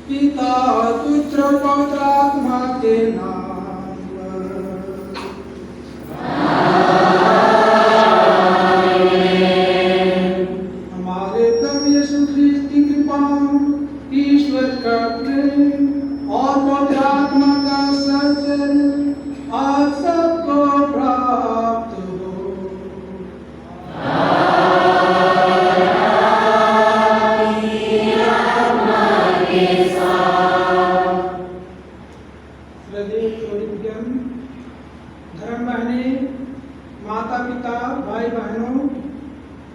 पिता पुत्र पवित्र आत्मा के नाम हमारे प्रभु यीशु ख्रिस्त की कृपा, ईश्वर का प्रेम और पवित्र आत्मा का संसर्ग आज सबको प्राप्त हो। धर्म बहने, माता पिता, भाई बहनों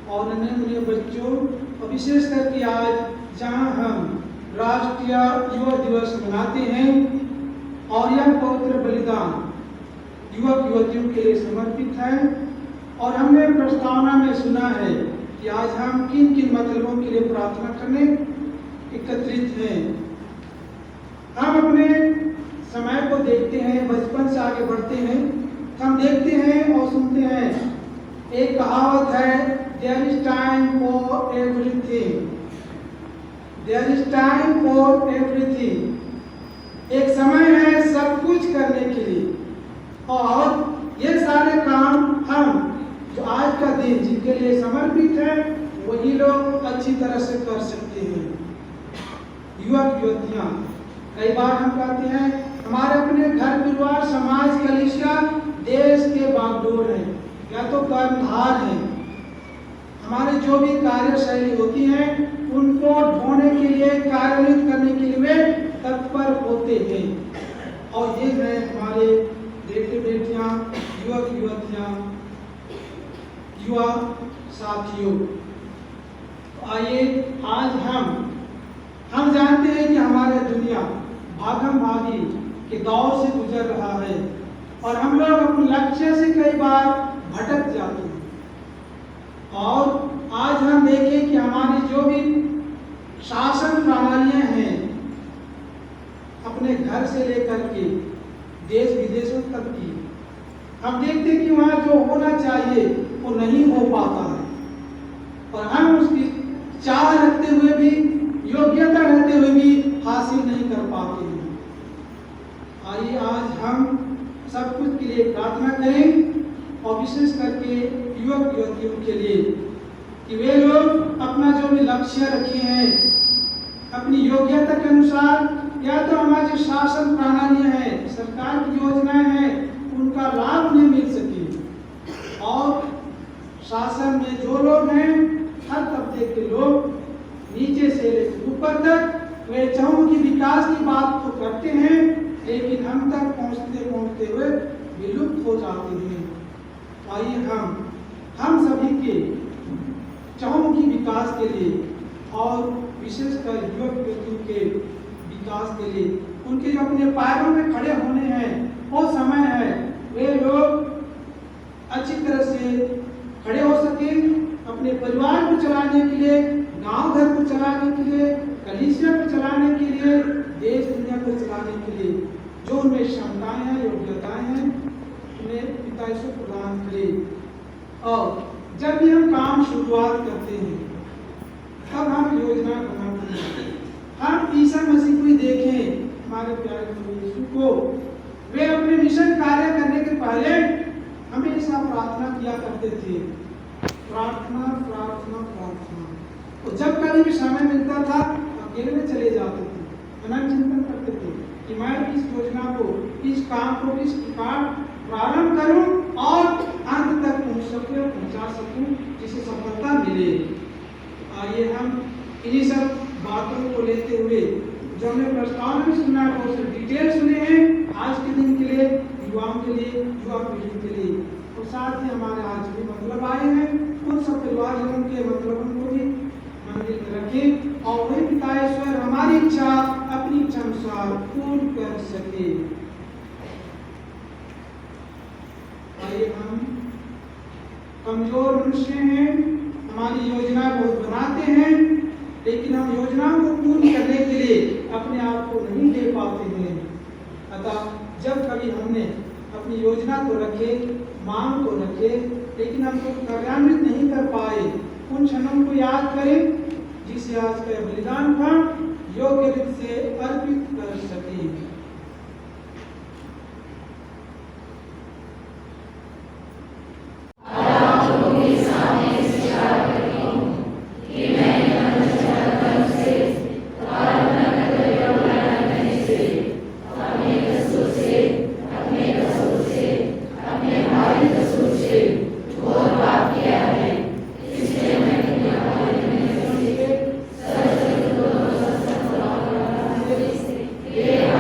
और अन्य बच्चों, और विशेष करके आज जहां हम राष्ट्रीय युवा दिवस मनाते हैं और यह पवित्र बलिदान युवक युवतियों के लिए समर्पित है, और हमने प्रस्तावना में सुना है कि आज हम किन किन मतलबों के लिए प्रार्थना करने एकत्रित हैं। हम अपने समय को देखते हैं, बचपन से आगे बढ़ते हैं, हम देखते हैं और सुनते हैं, एक कहावत है, there is time for everything, there is time for everything. एक समय है सब कुछ करने के लिए, और ये सारे काम हम जो आज का दिन जिनके लिए समर्पित है वही लोग अच्छी तरह से कर सकते हैं। युवक युवतियां, कई बार हम कहते हैं हमारे अपने घर परिवार समाज कलीसिया देश के बागडोर हैं या तो कर्मधार हैं। हमारे जो भी कार्यशैली होती है उनको ढोने के लिए, कार्यान्वित करने के लिए वे तत्पर होते हैं। और ये है हमारे बेटे बेटियां, युवक युवतियां, युवा साथियों। आइए आज हम जानते हैं कि हमारी दुनिया भागम भागी के दौर से गुजर रहा है और हम लोग अपने लक्ष्य से कई बार भटक जाते हैं। और आज हम देखें कि हमारी जो भी शासन प्रणालियां हैं, अपने घर से लेकर के देश विदेशों तक की, हम देखते हैं कि वहाँ जो होना चाहिए वो नहीं हो पाता है, और हम उसकी चाह रखते हुए भी, योग्यता रहते हुए भी हासिल नहीं कर पाते हैं। आइए आज हम सब कुछ के लिए प्रार्थना करें, और विशेष करके युवक युवतियों के लिए कि वे लोग अपना जो भी लक्ष्य रखे हैं अपनी योग्यता के अनुसार, या तो हमारी जो शासन प्रणालियां हैं, सरकार की योजनाएं हैं, उनका लाभ उन्हें मिल सके। और शासन में जो लोग हैं, हर तबके के लोग नीचे से लेकर ऊपर तक, वे चहुमुखी विकास की बात तो करते हैं, लेकिन हम तक पहुंचते पहुंचते हुए विलुप्त हो जाते हैं। आइए हम सभी के चहुमुखी विकास के लिए, और विशेषकर युवक युवतियों के विकास के लिए, उनके जो अपने पैरों में खड़े होने हैं वो समय है, वे लोग अच्छी तरह से खड़े हो सके, अपने परिवार को चलाने के लिए, गांव घर को चलाने के लिए, कलीसिया को चलाने के लिए, देश दुनिया को चलाने के लिए जो उनमें क्षमताएं हैं, योग्यताएं हैं, उन्हें पिता ईश्वर प्रदान करे। और जब भी हम काम शुरुआत करते हैं तब हम योजना बनाते हैं। हम ईसा मसीह को ही देखें, हमारे प्यारे प्रभु यीशु को, वे अपने मिशन कार्य करने के पहले हमेशा प्रार्थना किया करते थे, प्रार्थना प्रार्थना प्रार्थना। तो जब कभी भी समय मिलता था अकेले में चले जाते थे, अनंत चिंतन करते थे कि मैं इस योजना को, इस काम को किस प्रकार प्रारंभ करूं और अंत तक पहुंचा सकूं, जिसे सफलता मिले। आइए हम इन्हीं सब बातों को लेते हुए जो हमने प्रस्ताव में सुना है, बहुत से डिटेल सुने हैं आज के दिन के लिए, युवाओं के लिए, युवा पीढ़ी के लिए, और साथ ही हमारे आज भी मतलब आए हैं, उन सब परिवारजनों के मतलबों को भी मंदिर में रखें, और वही पिता ईश्वर हमारी इच्छा अपनी इच्छा अनुसार पूर्ण कर सके। आइए हम कमजोर मनुष्य हैं, हमारी योजना बहुत बनाते हैं, लेकिन हम योजनाओं को पूर्ण करने के लिए अपने आप को नहीं दे पाते हैं। अतः जब कभी हमने अपनी योजना तो रखे, मांग तो रखे, लेकिन हम तो कार्यान्वित नहीं कर पाए, उन क्षणों को याद करें जिसे आज के बलिदान का योग्य रूप से अर्पित कर सके। Yeah.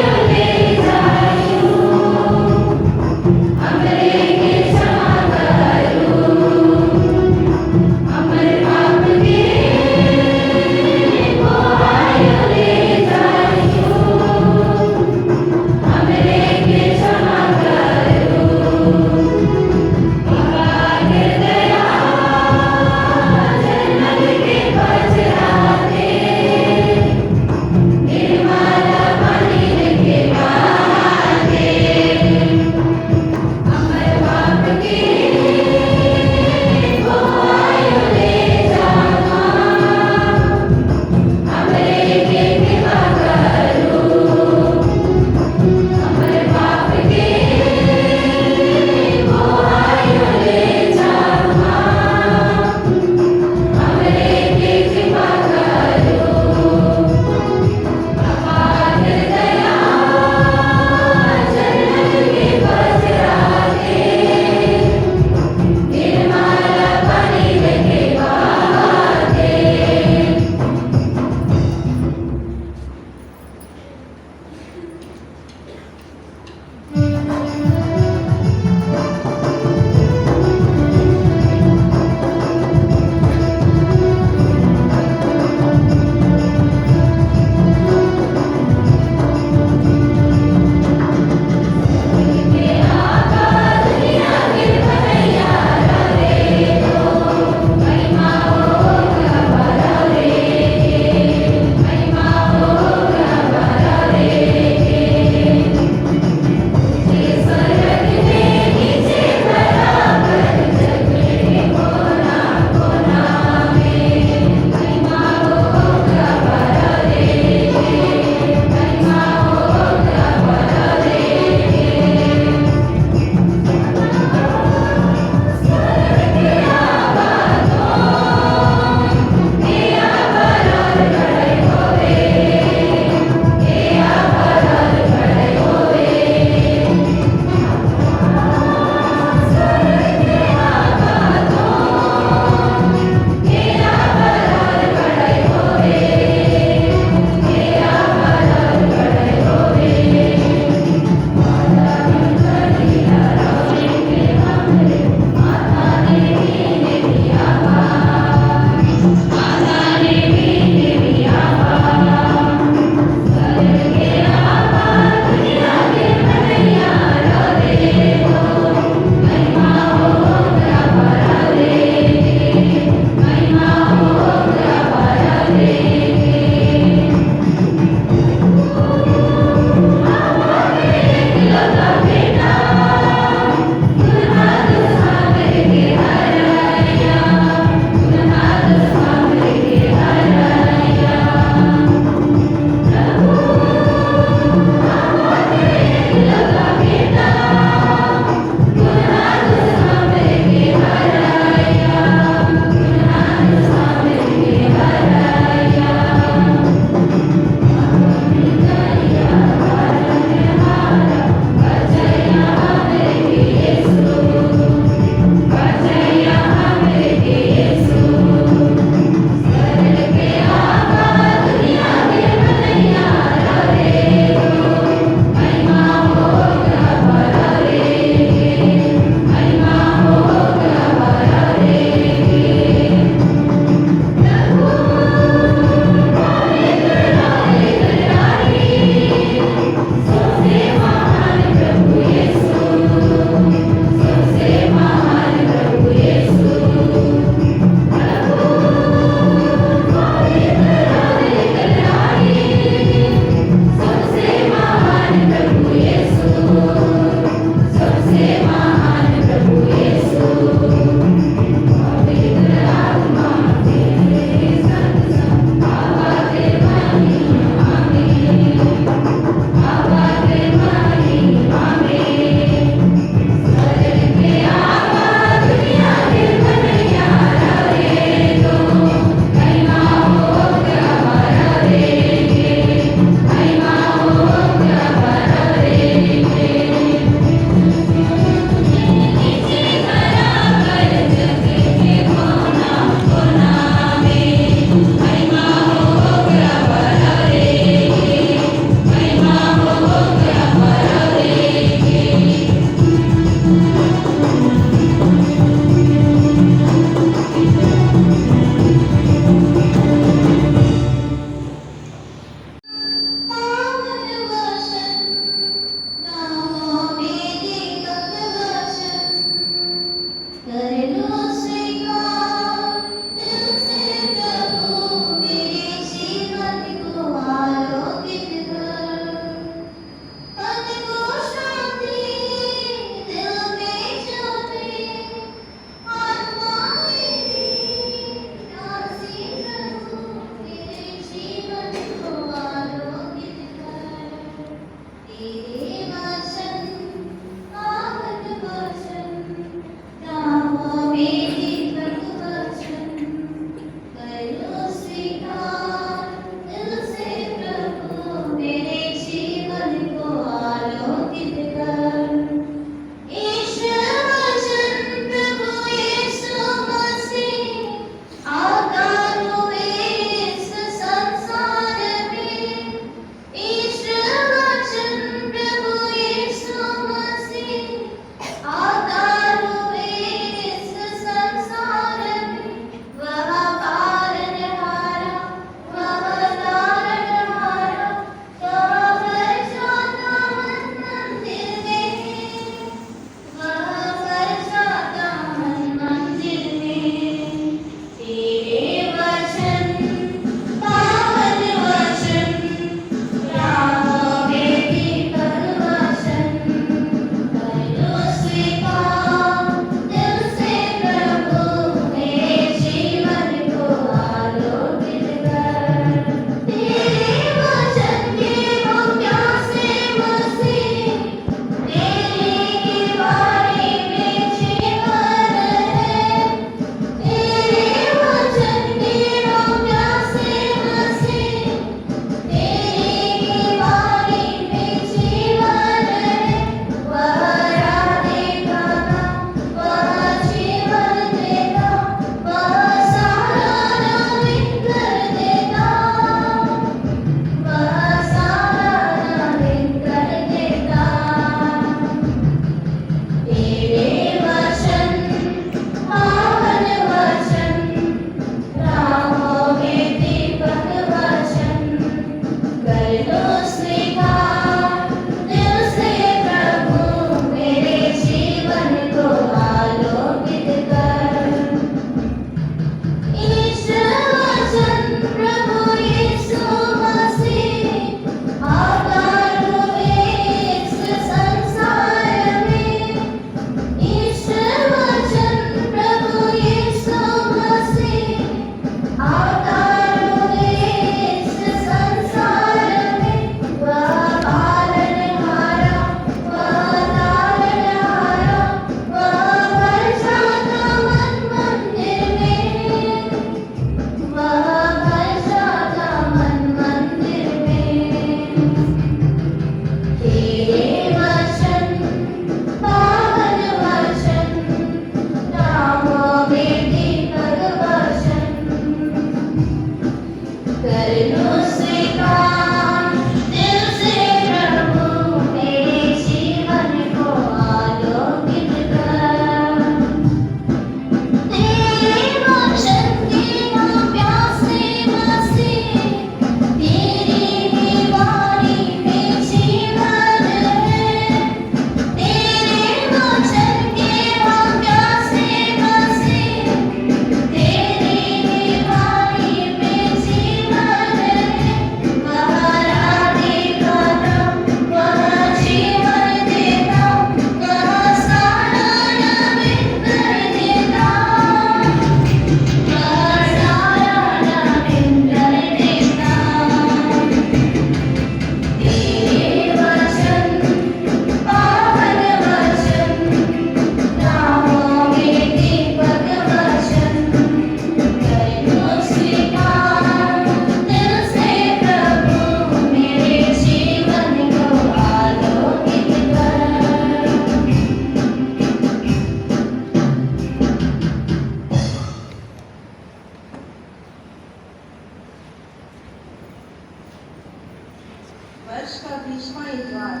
वर्ष का 20वां इतवार।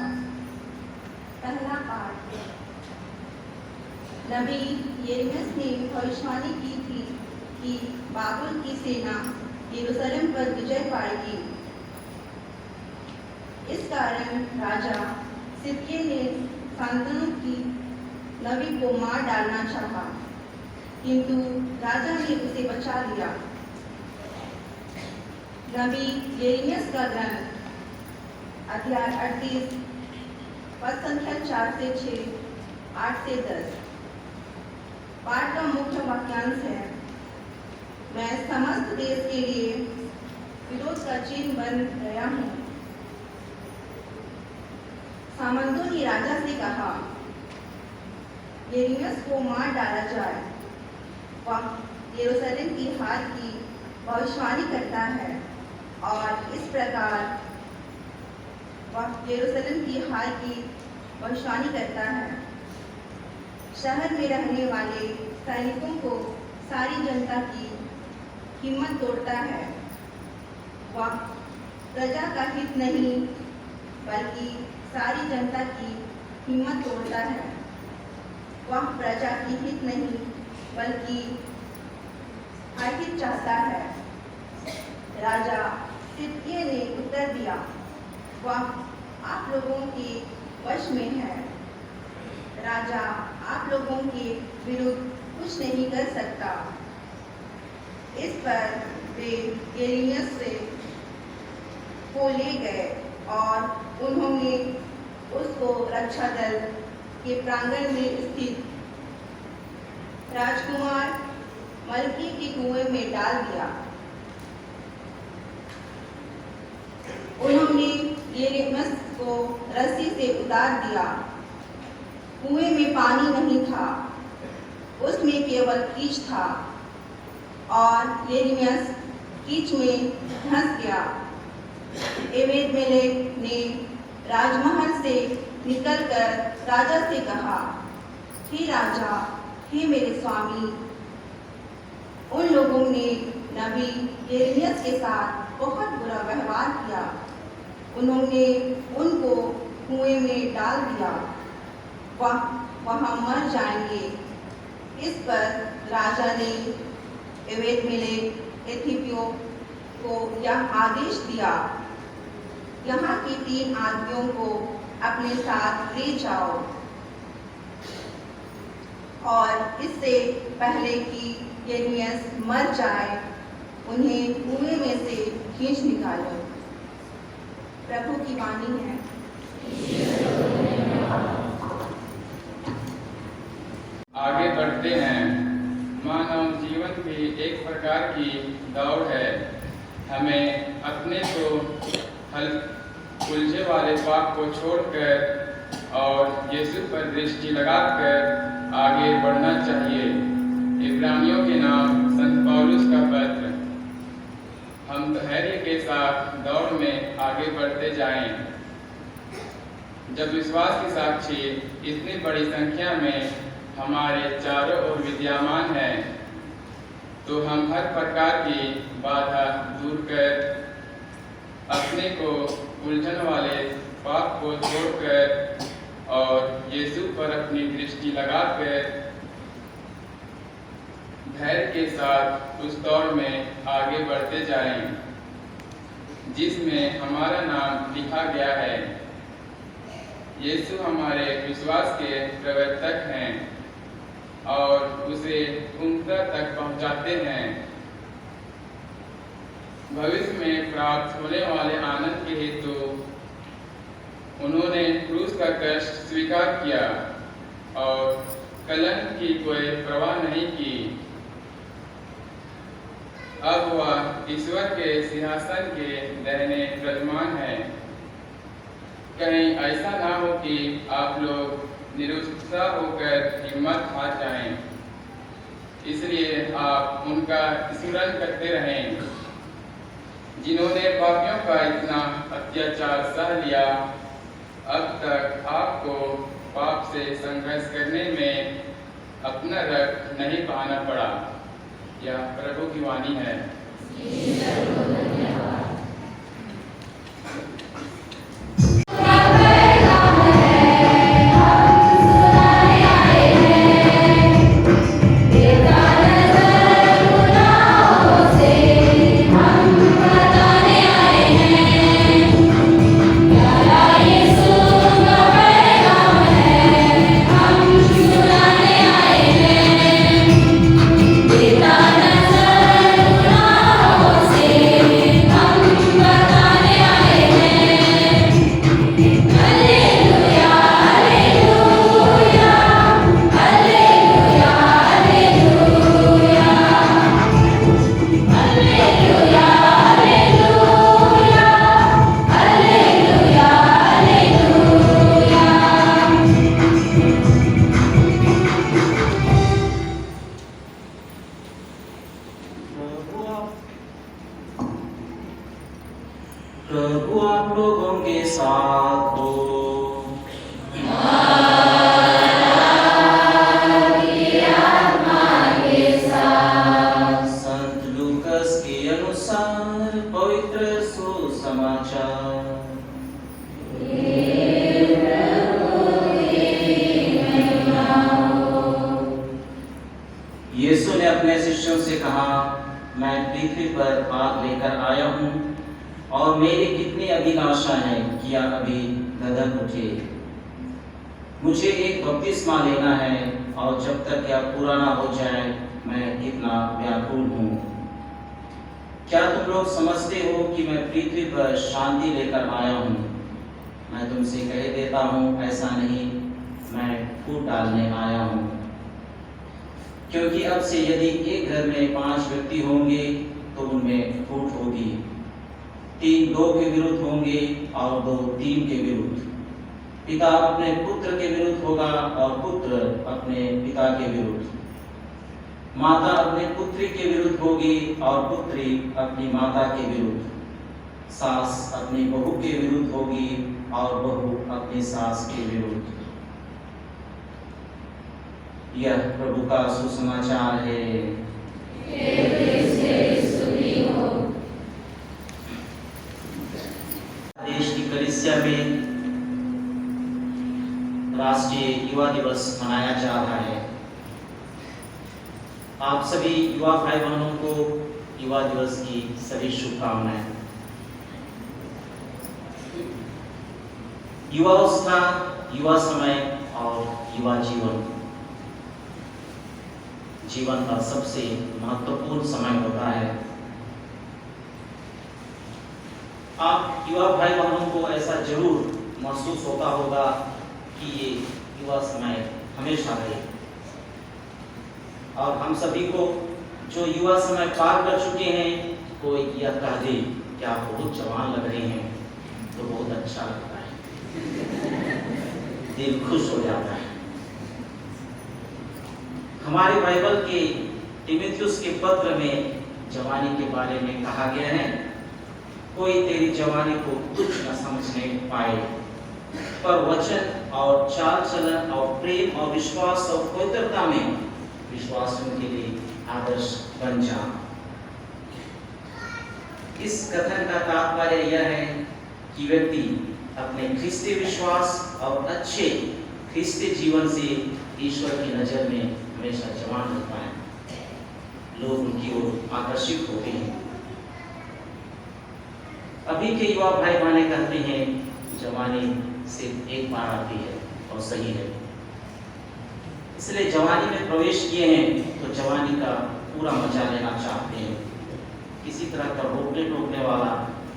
पहला पाठ। नबी यिर्मयाह ने भविष्यवाणी की थी कि बाबुल की सेना यरूशलेम पर विजय पाएगी। इस कारण राजा सिदकिय्याह ने शान्तनु की नबी को मार डालना चाहा, किंतु राजा ने उसे बचा लिया। नबी यिर्मयाह का ग्रंथ अध्याय 38 पद संख्या 4 से 6, 8 से 10। पाठ का मुख्य वाक्यांश है, मैं समस्त देश के लिए विरोध का चिन्ह बन गया हूँ। सामंतों ने राजा से कहा, यिर्मयाह को मार डाला जाए। वह यरूशलेम की हार की भविष्यवाणी करता है और इस प्रकार वह यरूशलेम की हार की भविष्यवाणी करता है। शहर में रहने वाले सैनिकों को सारी जनता की हिम्मत तोड़ता है। वह प्रजा का हित नहीं बल्कि सारी जनता की हिम्मत तोड़ता है। वह प्रजा की हित नहीं बल्कि अहित चाहता है। राजा सिदकिय्याह ने उत्तर दिया, वह आप लोगों के वश में है। राजा आप लोगों के विरुद्ध कुछ नहीं कर सकता। इस पर वे यिर्मयाह को ले गए और उन्होंने उसको रक्षा दल के प्रांगण में स्थित राजकुमार मल्की के कुएं में डाल दिया। उन्होंने यिर्मयाह को रस्सी से उतार दिया। कुएं में पानी नहीं था, उसमें केवल कीच था और यिर्मयाह कीच में धंस गया। एबेद-मेलेक ने राजमहल से निकलकर राजा से कहा, हे राजा, हे मेरे स्वामी, उन लोगों ने नबी यिर्मयाह के साथ बहुत बुरा व्यवहार किया। उन्होंने उनको कुएं में डाल दिया, वह वहां मर जाएंगे। इस पर राजा ने एबेद-मेलेक इथियोपियों को यह आदेश दिया, यहाँ के 3 आदमियों को अपने साथ ले जाओ और इससे पहले कि यिर्मयाह मर जाए, उन्हें कुएं में से खींच निकालो। प्रभु की वाणी है। आगे बढ़ते हैं। मानव जीवन भी एक प्रकार की दौड़ है। हमें अपने को उलझे वाले पाप को छोड़कर और यीशु पर दृष्टि लगाकर आगे बढ़ना चाहिए। इब्रानियों के नाम संत पौलुस का पत्र। हम धैर्य के साथ दौड़ में आगे बढ़ते जाएं। जब विश्वास के साक्षी इतनी बड़ी संख्या में हमारे चारों ओर विद्यमान हैं, तो हम हर प्रकार की बाधा दूर कर अपने को उलझन वाले पाप को छोड़कर और यीशु पर अपनी दृष्टि लगाकर धैर्य के साथ उस दौड़ में आगे बढ़ते जाएं, जिसमें हमारा नाम लिखा गया है। यीशु हमारे विश्वास के प्रवर्तक हैं और उसे पूर्णता तक पहुंचाते हैं। भविष्य में प्राप्त होने वाले आनंद के हेतु उन्होंने क्रूस का कष्ट स्वीकार किया और कलंक की कोई परवाह नहीं की। अब वह ईश्वर के सिंहासन के दाहिने विराजमान है। कहीं ऐसा ना हो कि आप लोग निरुत्साह होकर हिम्मत हार जाएं। इसलिए आप उनका स्मरण करते रहें, जिन्होंने पापियों का इतना अत्याचार सह लिया। अब तक आपको पाप से संघर्ष करने में अपना रक्त नहीं बहाना पड़ा। यह प्रभु की वाणी है। Amen. पृथ्वी पर भाग लेकर आया हूँ और मेरी कितनी अभिलाषा है कि यह अभी गदर उठे। मुझे एक बपतिस्मा लेना है और जब तक यह पूरा ना हो जाए मैं इतना व्याकुल हूँ। क्या तुम लोग समझते हो कि मैं पृथ्वी पर शांति लेकर आया हूँ? मैं तुमसे कह देता हूँ, ऐसा नहीं, मैं फूट डालने आया हूँ। क्योंकि अब से यदि एक घर में 5 व्यक्ति होंगे तो उनमें फूट होगी। 3 2 के विरुद्ध होंगे और 2 3 के विरुद्ध। पिता अपने पुत्र के विरुद्ध होगा और पुत्र अपने पिता के विरुद्ध। माता अपने पुत्री के विरुद्ध होगी और पुत्री अपनी माता के विरुद्ध। सास अपनी बहू के विरुद्ध होगी और बहू अपनी सास के विरुद्ध। यह प्रभु का सुसमाचार है। देश की कलीसिया में राष्ट्रीय युवा दिवस मनाया जा रहा है। आप सभी युवा भाई बहनों को युवा दिवस की सभी शुभकामनाएं। युवावस्था, युवा समय और युवा जीवन का सबसे महत्वपूर्ण समय होता है। आप युवा भाई बहनों को ऐसा जरूर महसूस होता होगा कि ये युवा समय हमेशा रहे। और हम सभी को जो युवा समय पार कर चुके हैं, कोई यह कह दे कि आप बहुत जवान लग रहे हैं तो बहुत अच्छा लगता है, दिल खुश हो जाता है। हमारे बाइबल के तीमुथियुस के पत्र में जवानी के बारे में कहा गया है, कोई तेरी जवानी को कुछ न समझने पाए, पर वचन और चाल चलन और प्रेम और विश्वास और पवित्रता में विश्वासियों के लिए आदर्श बन जा। इस कथन का तात्पर्य यह है कि व्यक्ति अपने ख्रिस्ती विश्वास और अच्छे ख्रिस्ती जीवन से ईश्वर की नजर में हमेशा जवान रहता है। लोग उनकी ओर आकर्षित होते हैं। अभी के युवा भाई बहनें कहते हैं जवानी सिर्फ एक बार आती है और सही है, इसलिए जवानी में प्रवेश किए हैं तो जवानी का पूरा मजा लेना चाहते हैं। किसी तरह का रोकने टोकने वाला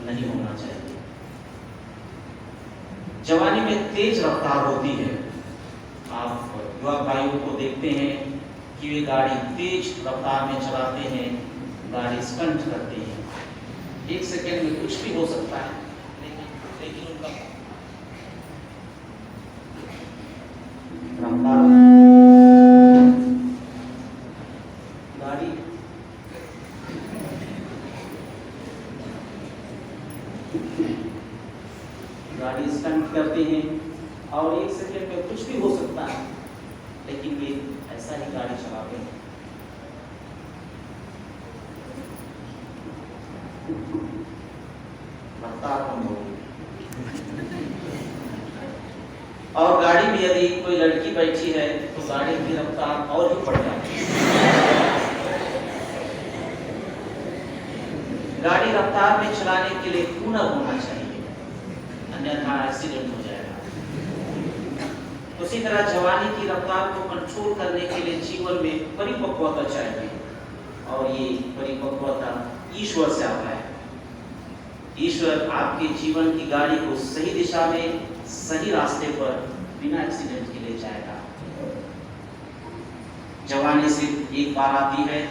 नहीं होना चाहिए। जवानी में तेज रफ्तार होती है। आप युवा भाइयों को देखते हैं कि वे गाड़ी तेज रफ्तार में चलाते हैं, गाड़ी स्टंट करते हैं। 1 सेकेंड में कुछ भी हो सकता है, लेकिन उनका गाड़ी स्टंट करते हैं और 1 सेकेंड में कुछ भी हो सकता है, लेकिन वे ऐसा ही गाड़ी चलाते हैं। रफ्तार कम होगी और गाड़ी में यदि कोई लड़की बैठी है तो गाड़ी की रफ्तार और भी बढ़ जाती है। गाड़ी रफ्तार में चलाने के लिए हुनर होना चाहिए, अन्यथा एक्सीडेंट हो जाएगा। उसी तरह जवानी की रफ्तार को कंट्रोल करने के लिए जीवन में परिपक्वता चाहिए और ये परिपक्वता ईश्वर से आता है। ईश्वर आपके जीवन की गाड़ी को सही दिशा में, सही रास्ते पर बिना एक्सीडेंट के ले जाएगा। जवानी सिर्फ एक बार आती है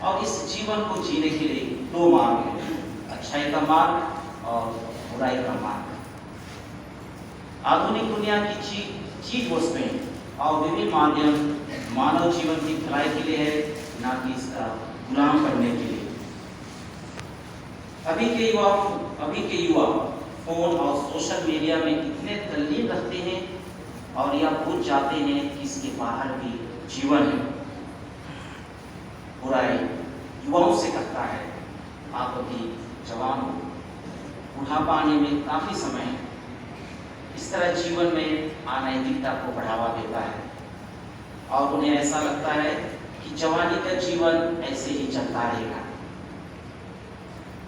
और इस जीवन को जीने के लिए 2 मार्ग हैं, अच्छाई का मार्ग और बुराई का मार्ग। आधुनिक दुनिया की चीज वस्तुएं और विभिन्न माध्यम मानव जीवन की भलाई के लिए है, ना कि इसका गुलाम करने के लिए। अभी के युवा फोन और सोशल मीडिया में इतने तल्लीन रहते हैं और यह भूल जाते हैं कि इसके बाहर भी जीवन है। बुराई युवाओं से करता है, आप अभी जवान हो, बुढ़ापा आने में काफी समय है। इस तरह जीवन में अनैतिकता को बढ़ावा देता है और उन्हें ऐसा लगता है कि जवानी का जीवन ऐसे ही चलता रहेगा।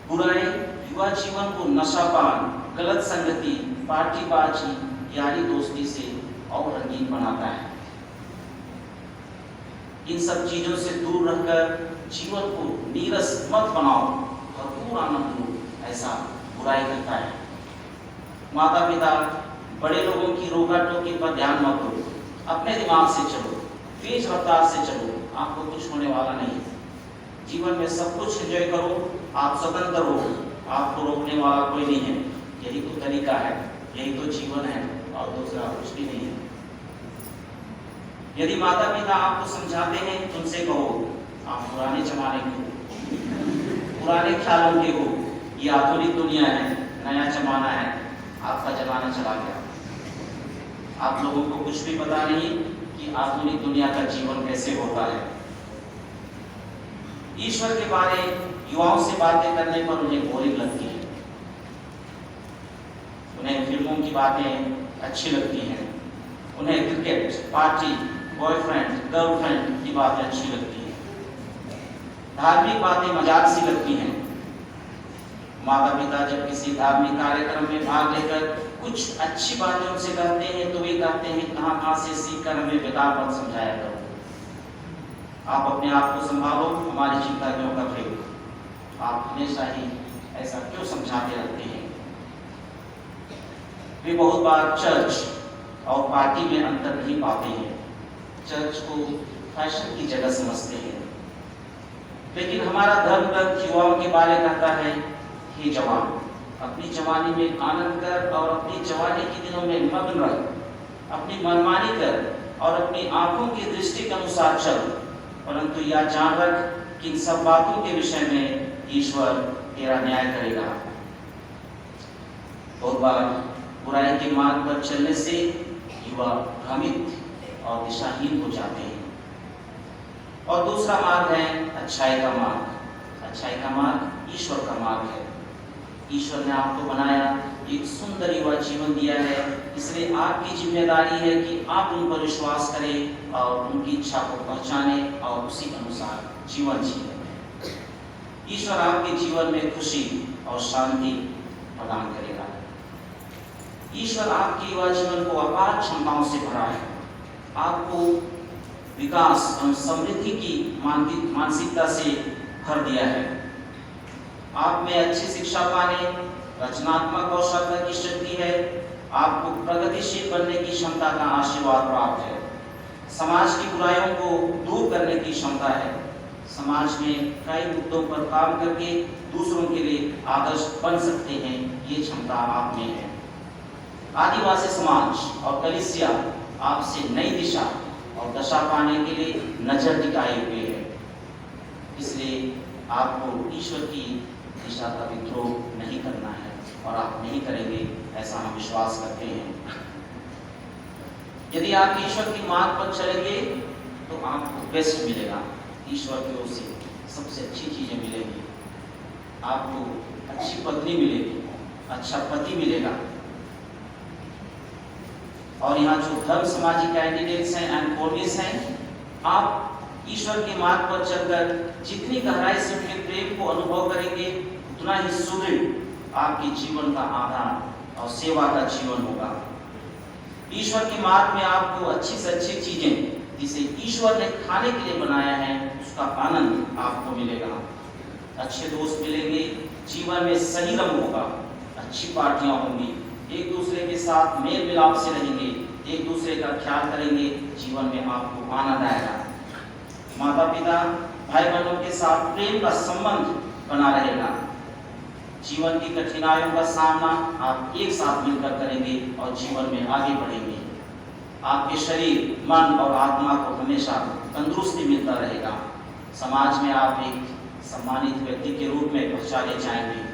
बुराई युवा जीवन को नशापान, गलत संगति, पार्टीबाजी, यारी दोस्ती से और रंगीन बनाता है। इन सब चीजों से दूर रहकर जीवन को नीरस मत बनाओ, भरपूर आनंद लो, ऐसा बुराई करता है। माता पिता बड़े लोगों की रोका टोकी पर ध्यान मत दो, अपने दिमाग से चलो, तेज रफ्तार से चलो, आपको कुछ होने वाला नहीं। जीवन में सब कुछ एंजॉय करो, आप स्वतंत्र हो, आपको रोकने वाला कोई नहीं है। यही तो तरीका है, यही तो जीवन है, और दूसरा कुछ भी नहीं है। यदि माता पिता आपको समझाते हैं, तुमसे कहो आप पुराने जमाने के हो, पुराने ख्यालों के हो, ये आधुनिक दुनिया है, नया जमाना है, आपका जमाना चला गया। आप लोगों को कुछ भी पता नहीं कि आधुनिक दुनिया का जीवन कैसे होता है। ईश्वर के बारे युवाओं से बातें करने पर उन्हें बोरिंग लगती है, उन्हें फिल्मों की बातें अच्छी लगती हैं, उन्हें क्रिकेट, पार्टी, बॉयफ्रेंड, गर्लफ्रेंड की बातें अच्छी लगती हैं, धार्मिक बातें मजाक सी लगती हैं। माता पिता जब किसी धार्मिक कार्यक्रम में भाग लेकर कुछ अच्छी बातें उनसे कहते हैं तो वे कहते हैं कहाँ से सीख कर हमें बेकार बात समझाया करो। आप अपने आप को संभालो, हमारी चिंता क्यों कर रहे हो? आप हमेशा ही ऐसा क्यों समझाते रहते हैं? वे बहुत बार चर्च और पार्टी में अंतर नहीं पाते हैं, चर्च को फैशन की जगह समझते हैं। लेकिन हमारा धर्म ग्रंथ युवाओं के बारे कहता है, हे जवान, अपनी जवानी में आनंद कर और अपनी जवानी के दिनों में मग्न रह, अपनी मनमानी कर और अपनी आंखों की दृष्टि के अनुसार चल, परंतु यह जान रख कि इन सब बातों के विषय में ईश्वर तेरा न्याय करेगा। बहुत बार बुराई के मार्ग पर चलने से युवा भ्रमित और दिशाहीन हो जाते हैं। और दूसरा मार्ग है अच्छाई का मार्ग। अच्छाई का मार्ग ईश्वर का मार्ग है। ईश्वर ने आपको बनाया, एक सुंदर युवा जीवन दिया है, इसलिए आपकी जिम्मेदारी है कि आप उन पर विश्वास करें और उनकी इच्छा को पहचाने और उसी अनुसार जीवन जिए। ईश्वर आपके जीवन में खुशी और शांति प्रदान करेगा। ईश्वर आपके युवा जीवन को अपार क्षमताओं से भरा है, आपको विकास और समृद्धि की मानसिकता से भर दिया है। आप में अच्छी शिक्षा पाने, रचनात्मक कौशलता की शक्ति है, आपको प्रगतिशील बनने की क्षमता का आशीर्वाद प्राप्त है, समाज की बुराइयों को दूर करने की क्षमता है, समाज में कई मुद्दों पर काम करके दूसरों के लिए आदर्श बन सकते हैं, ये क्षमता आप में है। आदिवासी समाज और कलीसिया आपसे नई दिशा और दशा पाने के लिए नजर टिकाए हुए है, इसलिए आपको ईश्वर की दिशा का विद्रोह नहीं करना है और आप नहीं करेंगे, ऐसा हम विश्वास करते हैं। यदि आप ईश्वर के मार्ग पर चलेंगे तो आपको बेस्ट मिलेगा, ईश्वर की ओर से सबसे अच्छी चीजें मिलेंगी, आपको अच्छी पत्नी मिलेगी, अच्छा पति मिलेगा। और यहाँ जो धर्म समाजी कैंडिडेट्स हैं, एंकोनिस हैं, आप ईश्वर के मार्ग पर चलकर जितनी गहराई से उनके प्रेम को अनुभव करेंगे, उतना ही सुदृढ़ आपके जीवन का आधार और सेवा का जीवन होगा। ईश्वर के मार्ग में आपको अच्छी से अच्छी चीजें जिसे ईश्वर ने खाने के लिए बनाया है, उसका आनंद आपको मिलेगा। अच्छे दोस्त मिलेंगे, जीवन में सही रंग होगा, अच्छी पार्टियां होंगी, एक दूसरे के साथ मेल मिलाप से रहेंगे, एक दूसरे का ख्याल करेंगे, जीवन में आपको आनंद आएगा। माता पिता भाई बहनों के साथ प्रेम का संबंध बना रहेगा। जीवन की कठिनाइयों का सामना आप एक साथ मिलकर करेंगे और जीवन में आगे बढ़ेंगे। आपके शरीर, मन और आत्मा को हमेशा तंदुरुस्ती मिलता रहेगा। समाज में आप एक सम्मानित व्यक्ति के रूप में पहचाने जाएंगे।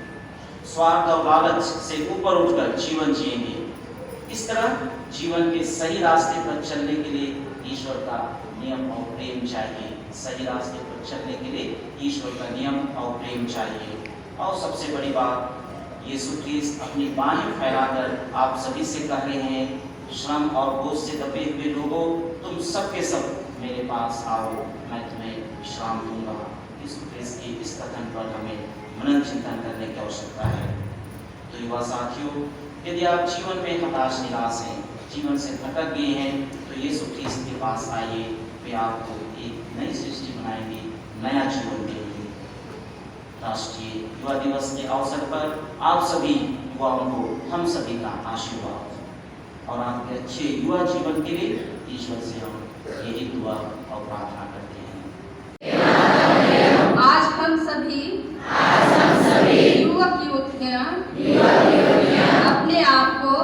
स्वार्थ और लालच से ऊपर उठकर जीवन जिएंगे। इस तरह जीवन के सही रास्ते पर चलने के लिए ईश्वर का नियम और प्रेम चाहिए। सही रास्ते पर चलने के लिए ईश्वर का नियम और प्रेम चाहिए। और सबसे बड़ी बात, यीशु ख्रीस्त अपनी बाहें फैलाकर आप सभी से कह रहे हैं, श्रम और बोझ से दबे हुए लोगों, तुम सब के सब मेरे पास आओ, मैं तुम्हें विश्राम दूंगा। यीशु ख्रीस्त के इस कथन पर हमें मनन चिंतन करने की आवश्यकता है। तो युवा साथियों, यदि आप जीवन में हताश निराश हैं, जीवन से भटक गए हैं, तो यीशु ख्रीस्त के पास आइए। वे आपको एक नई सृष्टि बनाएंगे, नया जीवन देंगे। राष्ट्रीय युवा दिवस के अवसर पर आप सभी युवाओं को हम सभी का आशीर्वाद और आपके अच्छे युवा जीवन के लिए ईश्वर से हम यही दुआ और प्रार्थना करते हैं। आज हम सभी युवक युवतियां अपने आप को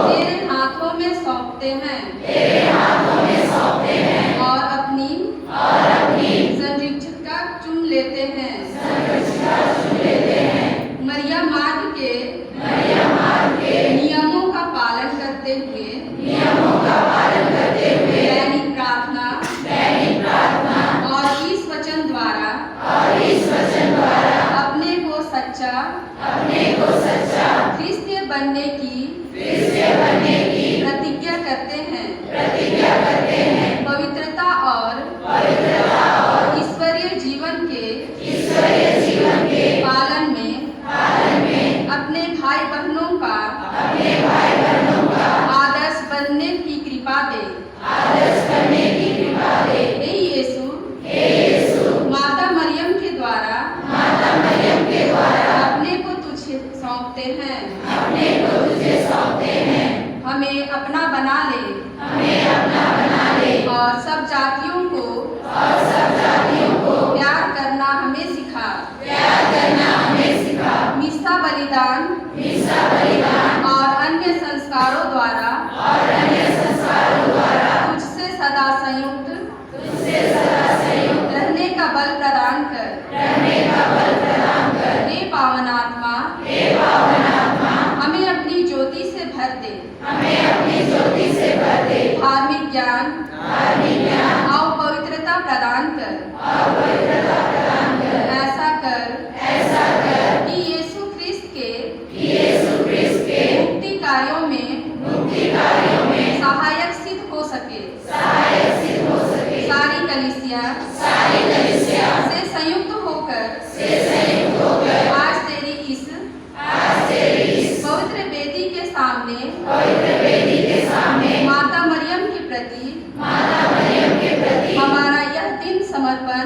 तेरे हाथों में सौंपते हैं और अपनी संरक्षिका चुन लेते हैं। मरिया मार्ग के नियमों का पालन करते हुए दैनिक प्रार्थना और इस वचन द्वारा अपने को सच्चा क्रिस्तीय बनने की प्रतिज्ञा करते हैं। पवित्रता और ईश्वरीय जीवन के पालन में अपने भाई बहनों का आदर्श बनने की कृपा दे। हे यीशु, माता मरियम के द्वारा अपने को तुझे सौंपते हैं। हमें अपना बना ले और सब जातियों को प्यार करना हमें सिखा। मिस्सा बलिदान और अन्य संस्कारों द्वारा तुझसे सदा संयुक्त रहने का बल प्रदान कर। हे पावन आत्मा, हमें अपनी ज्योति से भर दे। धार्मिक ज्ञान और पवित्रता प्रदान कर। ऐसा कर कि यीशु ख्रीस्त के मुक्ति कार्यों में सहायक सिद्ध हो सके। सारी कलीसिया से संयुक्त होकर आज तेरी इस पवित्र वेदी के सामने माता मरियम के प्रति हमारा यह दिन समर्पण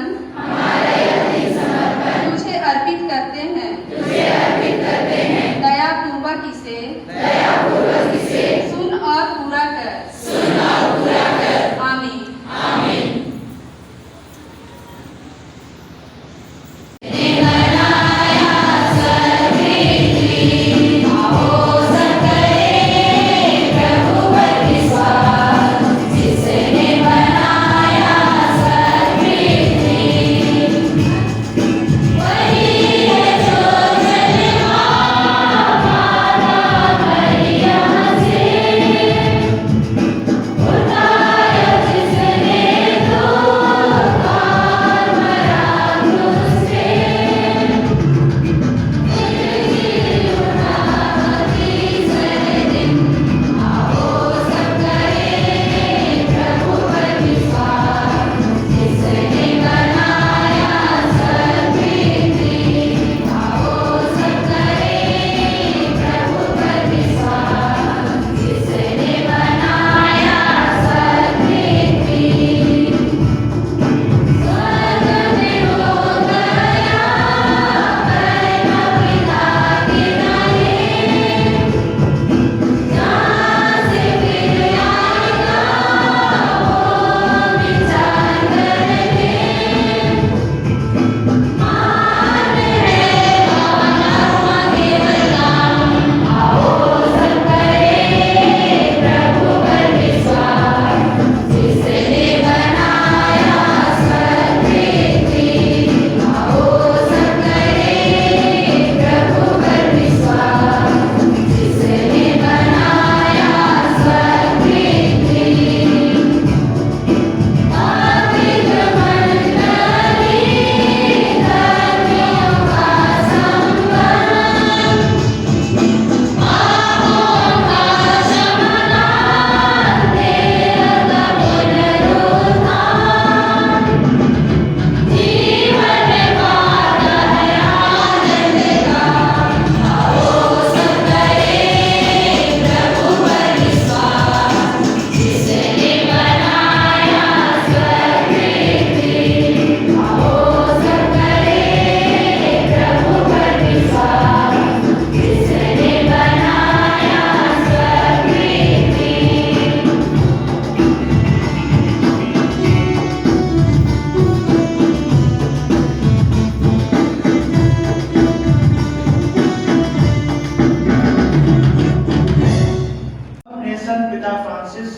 फ्रांसिस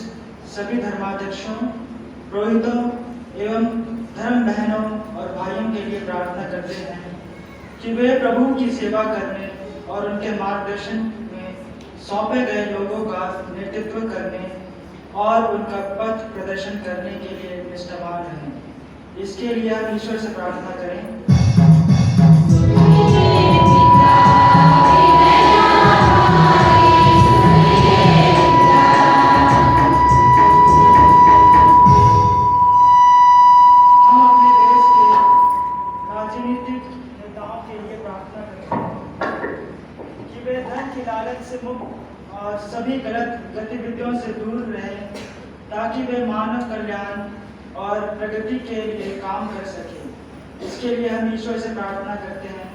सभी धर्माध्यक्षों, पुरोहितों एवं धर्म बहनों और भाइयों के लिए प्रार्थना करते हैं कि वे प्रभु की सेवा करने और उनके मार्गदर्शन में सौंपे गए लोगों का नेतृत्व करने और उनका पथ प्रदर्शन करने के लिए निष्ठावान रहें। इसके लिए हम ईश्वर से प्रार्थना करें। से मुक्त और सभी गलत गतिविधियों से दूर रहें ताकि वे मानव कल्याण और प्रगति के लिए काम कर सकें। इसके लिए हम ईश्वर से प्रार्थना करते हैं।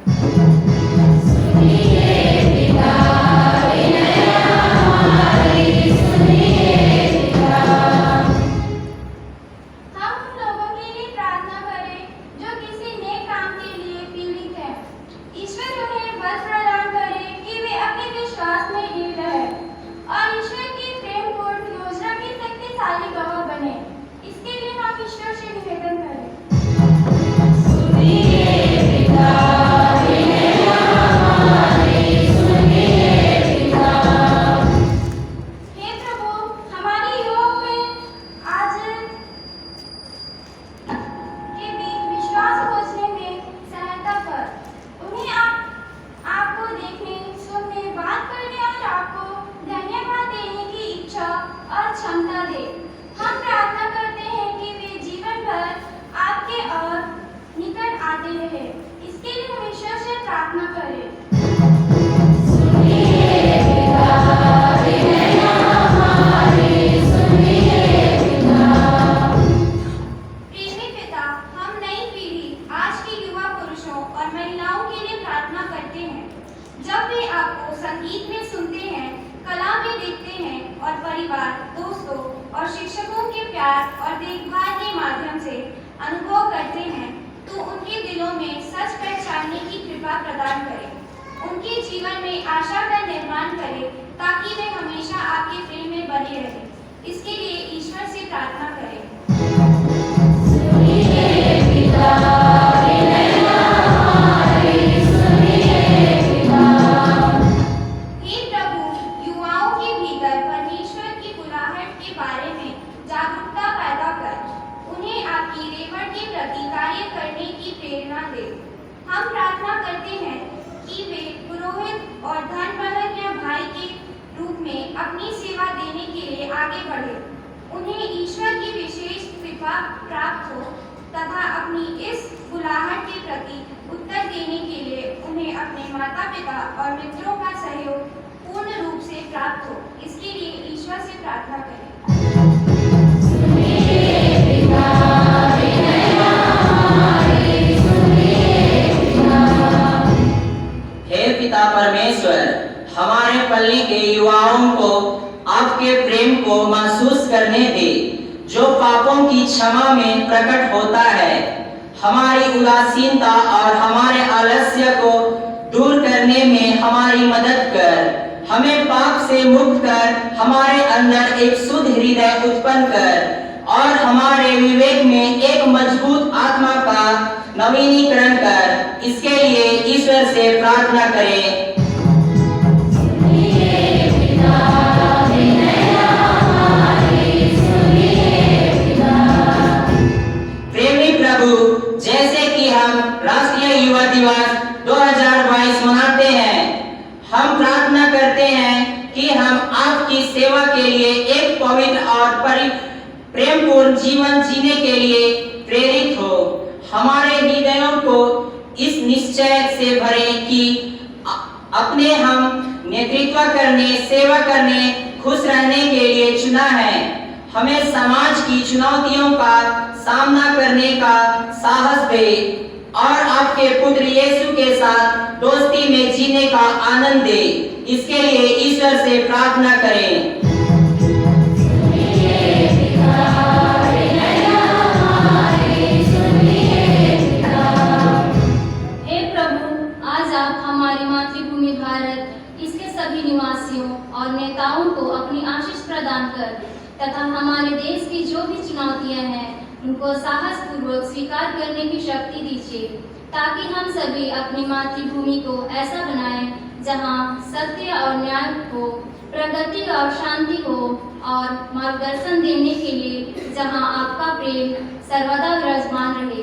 इसके सभी निवासियों और नेताओं को अपनी आशीष प्रदान कर तथा हमारे देश की जो भी चुनौतियां हैं उनको साहसपूर्वक स्वीकार करने की शक्ति दीजिए, ताकि हम सभी अपनी मातृभूमि को ऐसा बनाएं जहां सत्य और न्याय हो, प्रगति और शांति हो, और मार्गदर्शन देने के लिए जहां आपका प्रेम सर्वदा विराजमान रहे।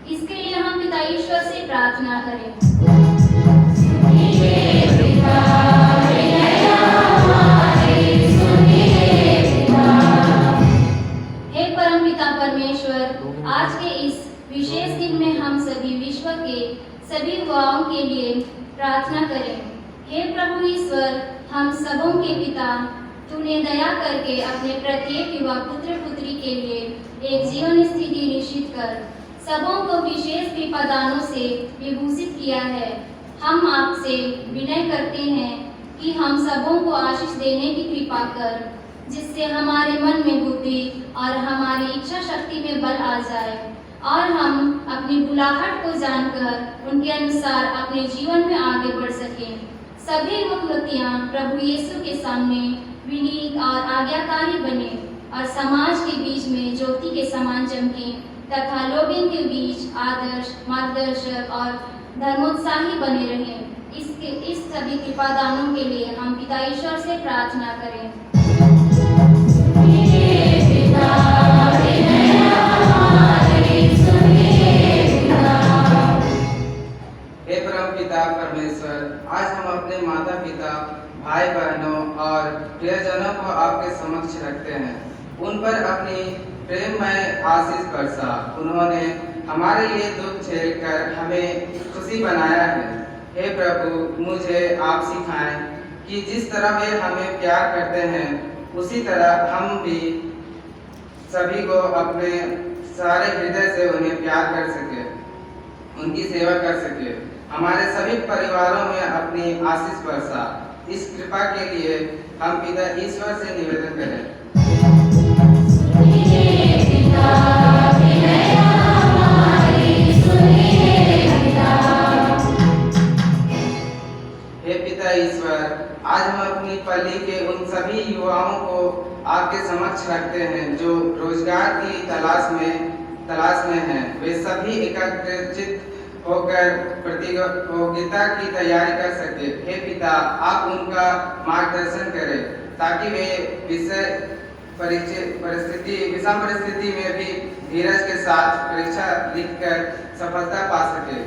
इसके लिए हम पिता ईश्वर से प्रार्थना करें। हे परमपिता परमेश्वर, आज के इस विशेष दिन में हम सभी विश्व के सभी युवाओं के लिए प्रार्थना करें। हे प्रभु ईश्वर, हम सबों के पिता, तूने दया करके अपने प्रत्येक युवा पुत्र पुत्री के लिए एक जीवन स्थिति निश्चित कर सबों को विशेष कृपादानों से विभूषित किया है। हम आपसे विनय करते हैं कि हम सबों को आशीष देने की कृपा कर, जिससे हमारे मन में बुद्धि और हमारी इच्छा शक्ति में बल आ जाए और हम अपनी बुलाहट को जानकर उनके अनुसार अपने जीवन में आगे बढ़ सकें। सभी मुखमतियाँ प्रभु यीशु के सामने विनीत और आज्ञाकारी बने और समाज के बीच में ज्योति के समान चमके तथा लोगों के बीच आदर्श, मार्गदर्शक और धर्मोत्साही बने रहें। इस सभी कृपादानों के लिए हम पिता ईश्वर से प्रार्थना करें। हे परमपिता परमेश्वर, आज हम अपने माता पिता, भाई बहनों और प्रियजनों को आपके समक्ष रखते हैं। उन पर अपनी प्रेममय आशीष बरसा। उन्होंने हमारे लिए दुख झेलकर हमें खुशी बनाया है। हे प्रभु, मुझे आप सिखाएं कि जिस तरह वे हमें प्यार करते हैं उसी तरह हम भी सभी को अपने सारे हृदय से उन्हें प्यार कर सके, उनकी सेवा कर सके। हमारे सभी परिवारों में अपनी आशीष बरसा। इस कृपा के लिए हम पिता ईश्वर से निवेदन करें। हे पिता ईश्वर, आज हम अपनी पल्ली के उन सभी युवाओं को आपके समक्ष रखते हैं जो रोजगार की तलाश में हैं। वे सभी एकत्रित होकर प्रतियोगिता की तैयारी कर सके। हे पिता, आप उनका मार्गदर्शन करें ताकि वे विषम परिस्थिति में भी धीरज के साथ परीक्षा लिखकर सफलता पा सके।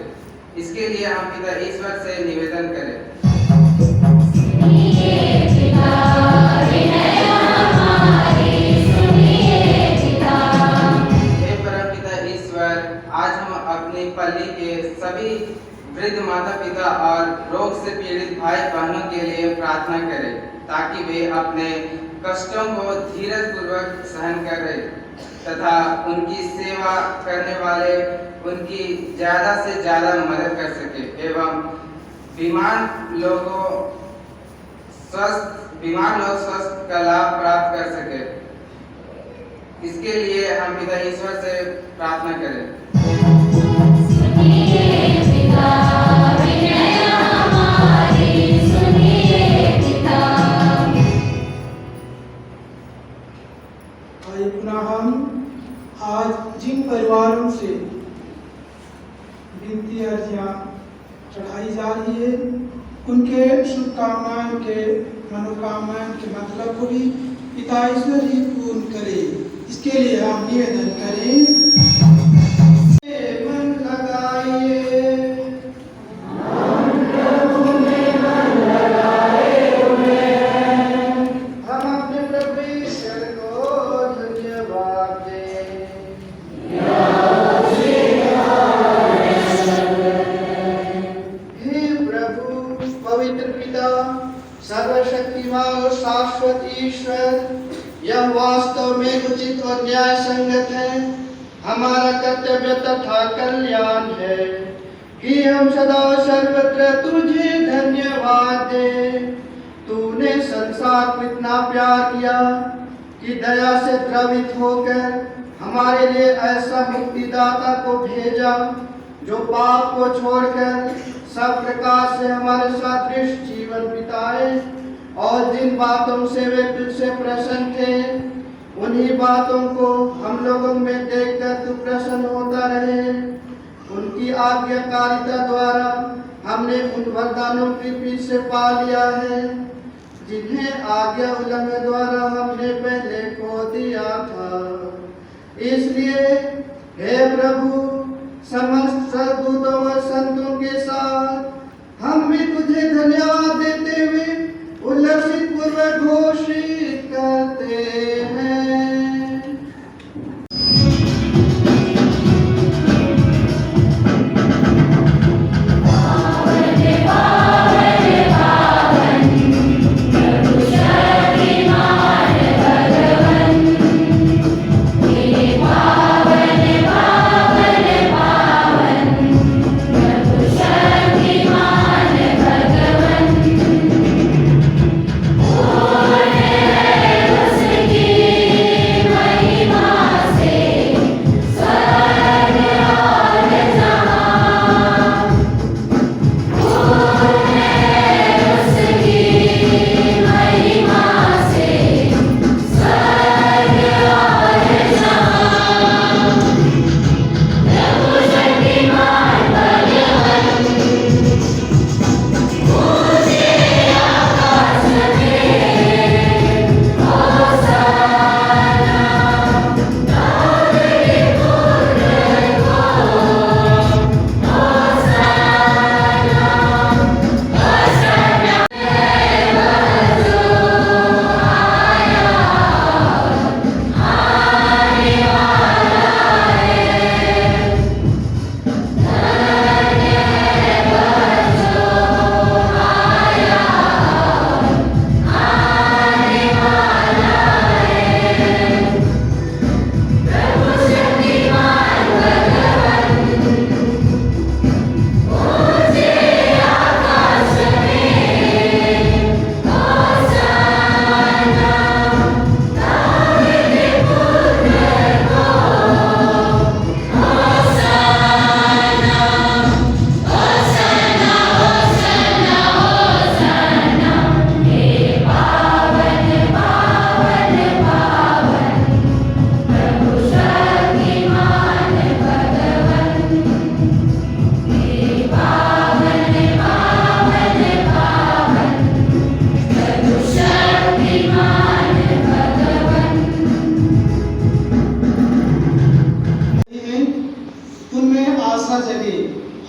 इसके लिए हम पिता ईश्वर से निवेदन करें। हे परमपिता ईश्वर, आज हम अपनी पल्ली के सभी वृद्ध माता पिता और रोग से पीड़ित भाई बहनों के लिए प्रार्थना करें ताकि वे अपने कष्टों को धीरज पूर्वक सहन करें तथा उनकी सेवा करने वाले उनकी ज्यादा से ज्यादा मदद कर सके एवं बीमार लोग स्वस्थ का लाभ प्राप्त कर सके। इसके लिए हम पिता ईश्वर से प्रार्थना करें। पुनः हम आज जिन परिवारों से विनती अर्जियां चढ़ाई जा रही है उनके शुभकामनाएं, उनके मनोकामनाएं, उनके मतलब को भी पिता ईश्वर ही पूर्ण करे। इसके लिए हम निवेदन करें। मन लगाइए, हम अपने प्रभु ईश्वर को धन्यवाद दें। हे प्रभु, पवित्र पिता, सर्वशक्तिमान और शाश्वत ईश्वर, यह वास्तव में उचित और न्याय संगत है, हमारा कर्तव्य तथा कल्याण है कि हम सदा सर्वत्र तुझे धन्यवाद दें। तूने संसार को इतना प्यार किया कि दया से द्रवित होकर हमारे लिए ऐसा मुक्तिदाता को भेजा जो पाप को छोड़कर सब प्रकार से हमारे सादृश जीवन बिताए और जिन बातों से वे तुझसे प्रसन्न थे उन्हीं बातों को हम लोगों में देखकर तू प्रसन्न होता रहे। उनकी आज्ञाकारिता द्वारा हमने उन वरदानों की पीछे से पा लिया है जिन्हें आज्ञा उल्लंघन द्वारा हमने पहले खो दिया था। इसलिए हे प्रभु, समस्त सद्दूतों और संतों के साथ हम भी तुझे धन्यवाद देते हुए उल्लसित पूर्वक घोषित करते हैं।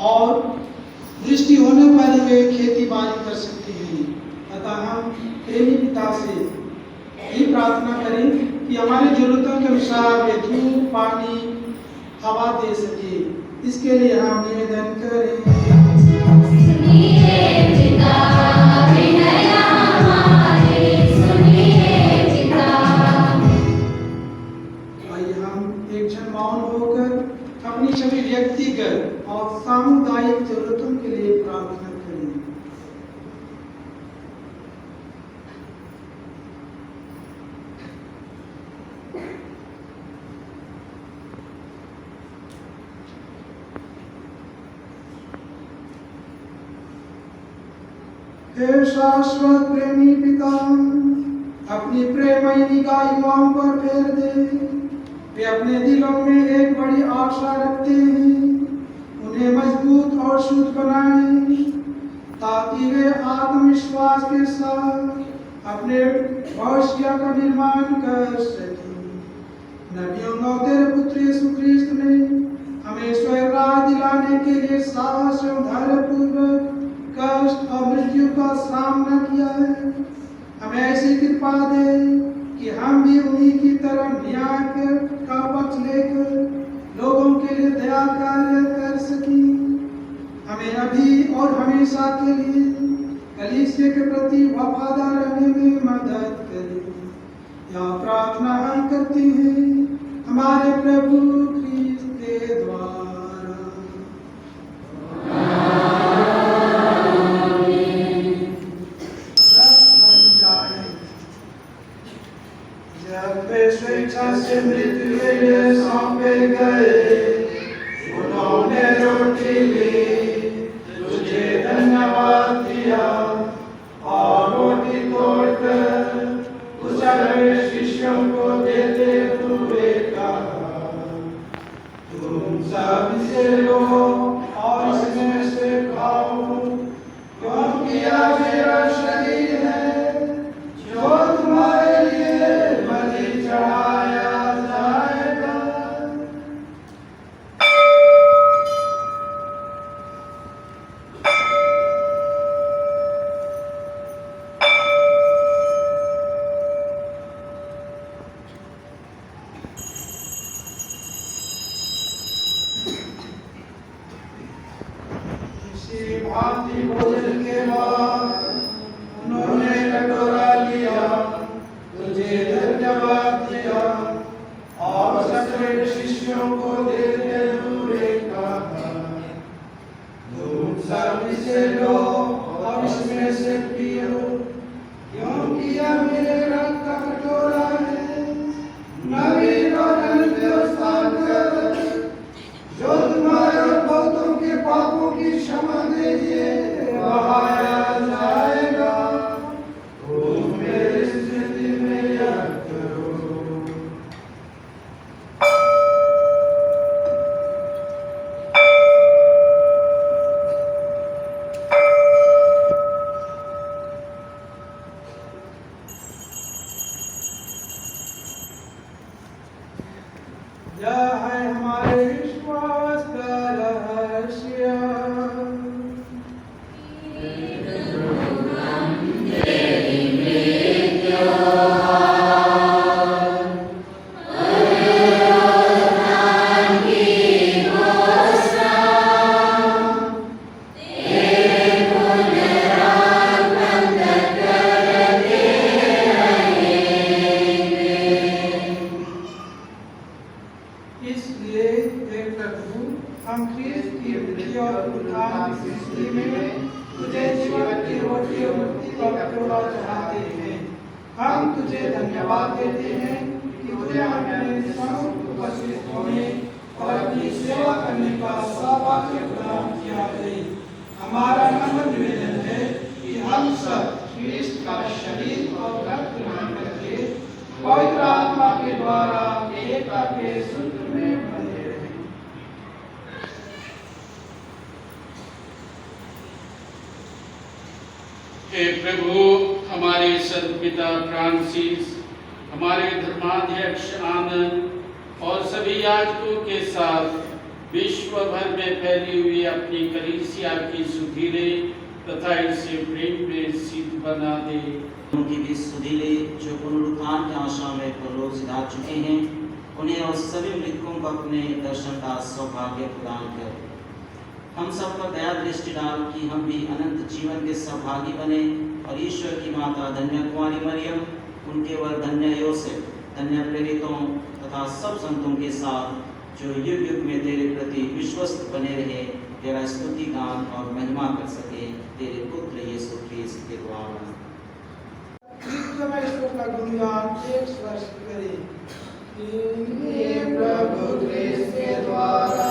और वृष्टि होने पर वे खेती बाड़ी कर सकते हैं। अतः हम प्रेमी पिता से यही प्रार्थना करें कि हमारी जरूरतों के अनुसार वे धूप, पानी, हवा दे सके। इसके लिए हम निवेदन करें। आइए हम एक क्षण मौन होकर अपनी सभी व्यक्तिगत और सामुदायिक जरूरतों के लिए प्रार्थना करें। हे शाश्वत प्रेमी पिता, अपनी प्रेमयी निगाह युवाओं पर फेर दे। वे अपने दिलों में एक बड़ी आशा रखते हैं। उन्हें मजबूत और शुद्ध बनाएं ताकि वे आत्मविश्वास के साथ अपने भविष्य का निर्माण कर सकें। नबियों और तेरे पुत्र यीशु ख्रिस्त ने हमें स्वर्ग राज दिलाने के लिए साहस एवं धैर्यपूर्वक कष्ट और मृत्यु का सामना किया है। हमें ऐसी कृपा दे कि हम भी उन्हीं की तरह न्याय का पक्ष लेकर लोगों के लिए दया कार्य कर सकें। हमें अभी और हमेशा के लिए कलीसिया के प्रति वफादार रहने में मदद करें। यह प्रार्थना हम करते हैं हमारे प्रभु ख्रीस्त के द्वारा। जब वे स्वेच्छा से मृत्यु के लिए सौंपे गए, उन्होंने रोटी ली, तुझे धन्यवाद दिया और रोटी तोड़कर उसे शिष्यों को देते तुम सब से लो और इसमें से खाओ, क्योंकि यह मेरा शरीर है जो तुम्हारे लिए बलि चढ़ाया जाएगा। इसी भांति भोजन के बाद उन्होंने कटोरा लिया, तुझे धन्यवाद दिया और सबके शिष्यों को देते हुए कहा, तुम सब इसे लो और इसमें से पियो, क्योंकि यह मेरे रक्त का कटोरा है, नवीन और अनंत स्थान जो तुम्हारे और बहुतों के पापों की क्षमा के लिए बहाया जाएगा। तुम मेरी स्मृति में यह करो। यह है हमारे विश्वास का रहस्य। इसलिए हे प्रभु, हम ख्रीस्त की मृत्यु और उत्थान की स्थिति में तुझे जीवन की रोटी और मुक्ति का कटोरा चढ़ाते हैं। हम तुझे धन्यवाद देते हैं कि तुझे अपने संग उपस्थित होने और अपनी सेवा करने का सौभाग्य प्रदान किया है। हमारा नम्र निवेदन है कि हम सब ख्रीस्त का शरीर और रक्त ग्रहण करके पवित्र आत्मा के द्वारा एकता के सूत्र में बंधे रहें। हे प्रभु, हमारे सदपिता फ्रांसिस, हमारे धर्माध्यक्ष आनंद और सभी याजकों के साथ विश्व भर में फैली हुई अपनी कलीसिया की सुधीरे तथा इसे प्रेम में सिद्ध बना दे। उनकी भी सुधीले जो पुनरुत्थान की आशा में परलोक सिधा चुके हैं, उन्हें और सभी मृतकों को अपने दर्शन का सौभाग्य प्रदान कर। हम सब पर दया दृष्टि डाल कि हम भी अनंत जीवन के सहभागी बने और ईश्वर की माता धन्य कुमारी मरियम, उनके वर धन्य योसेफ, धन्य प्रेरितों तथा सब संतों के साथ जो युग युग में तेरे प्रति विश्वस्त बने रहे, तेरा स्तुति गान और महिमा कर सके, तेरे पुत्र यीशु ख्रीस्त के द्वारा। ईश्वर का गुणगान एक स्वर से करें। हे प्रभु ख्रीस्त के द्वारा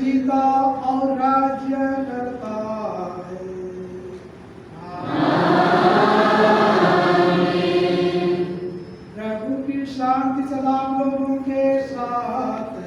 जीता और राज्य करता है। प्रभु की शांति सदा आप लोगों के साथ